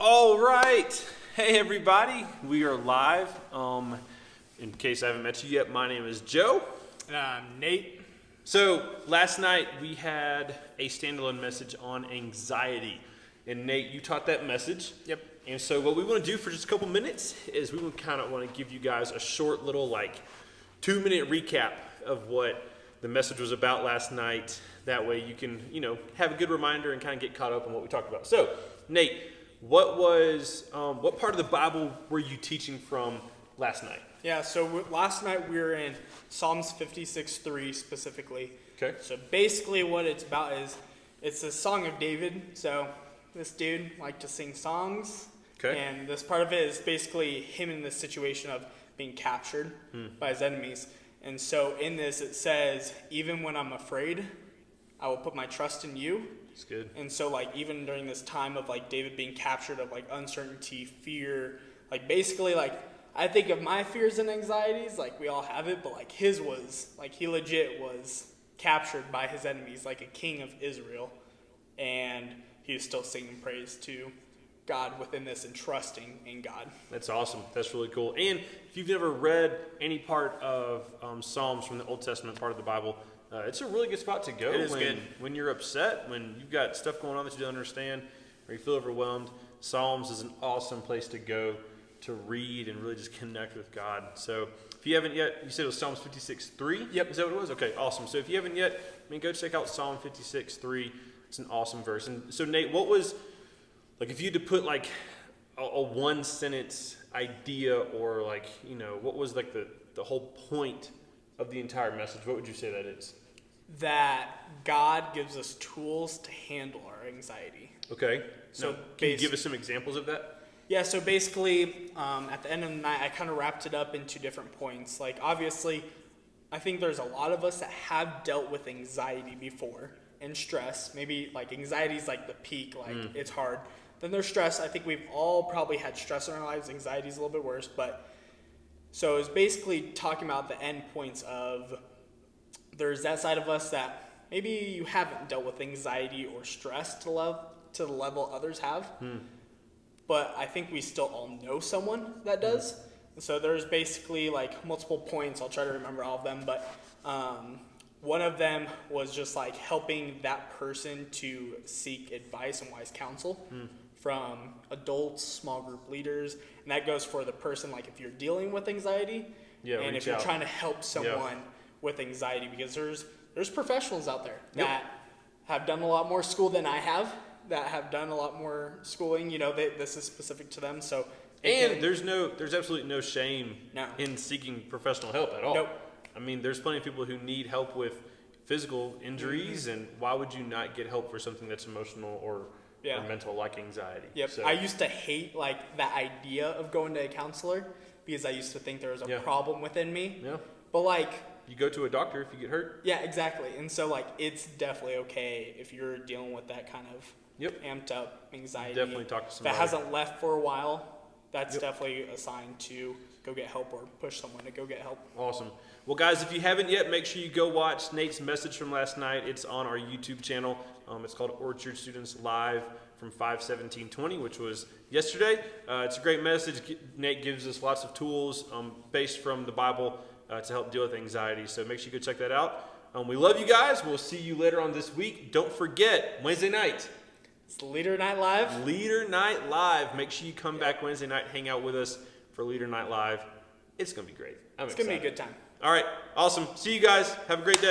All right. Hey, everybody. We are live. In case I haven't met you yet, my name is Joe. And I'm Nate. So last night we had a standalone message on anxiety. And Nate, you taught that message. Yep. And so what we want to do for just a couple minutes is we want to give you guys a short little 2-minute recap of what the message was about last night. That way you can, have a good reminder and kind of get caught up on what we talked about. So, Nate, what part of the Bible were you teaching from last night? Yeah, so last night we were in Psalms 56:3 specifically. Okay. So basically what it's about is it's a song of David. So this dude liked to sing songs. Okay. And this part of it is basically him in this situation of being captured by his enemies. And so in this it says, even when I'm afraid, I will put my trust in you. That's good. And so even during this time of David being captured of uncertainty, fear, basically I think of my fears and anxieties, we all have it, but his was, he legit was captured by his enemies, like a king of Israel. And he was still singing praise to God within this and trusting in God. That's awesome. That's really cool. And if you've never read any part of Psalms from the Old Testament part of the Bible, it's a really good spot to go. It is good. When you're upset, when you've got stuff going on that you don't understand, or you feel overwhelmed, Psalms is an awesome place to go to read and really just connect with God. So if you haven't yet, you said it was Psalms 56:3? Yep. Is that what it was? Okay, awesome. So if you haven't yet, go check out Psalm 56:3. It's an awesome verse. And so Nate, what was, if you had to put a one sentence idea or what was the whole point of the entire message, what would you say that is? That God gives us tools to handle our anxiety. Okay. So now, can you give us some examples of that? Yeah, so basically, at the end of the night, I kind of wrapped it up into different points. Obviously, I think there's a lot of us that have dealt with anxiety before and stress. Maybe, anxiety is the peak, it's hard. Then there's stress. I think we've all probably had stress in our lives. Anxiety is a little bit worse, but so it's basically talking about the end points of there's that side of us that maybe you haven't dealt with anxiety or stress to the level others have. But I think we still all know someone that does. And so there's basically multiple points. I'll try to remember all of them, but one of them was just helping that person to seek advice and wise counsel from adults, small group leaders. And that goes for the person, if you're dealing with anxiety, and if you're trying to help someone with anxiety, because there's professionals out there that have done a lot more school than I have, that have done a lot more schooling. This is specific to them. So there's absolutely no shame in seeking professional help at all. Nope. There's plenty of people who need help with physical injuries, and why would you not get help for something that's emotional or mental, like anxiety? Yep. So, I used to hate the idea of going to a counselor because I used to think there was a problem within me. Yeah. But you go to a doctor if you get hurt. Yeah, exactly. And so it's definitely okay if you're dealing with that kind of amped up anxiety. Definitely talk to somebody. If that hasn't left for a while, that's definitely a sign to go get help or push someone to go get help. Awesome. Well, guys, if you haven't yet, make sure you go watch Nate's message from last night. It's on our YouTube channel. It's called Orchard Students Live from 5/17/20, which was yesterday. It's a great message. Nate gives us lots of tools based from the Bible to help deal with anxiety. So make sure you go check that out. We love you guys. We'll see you later on this week. Don't forget, Wednesday night. It's Leader Night Live. Leader Night Live. Make sure you come back Wednesday night, hang out with us for Leader Night Live. It's going to be great. It's going to be a good time. All right. Awesome. See you guys. Have a great day.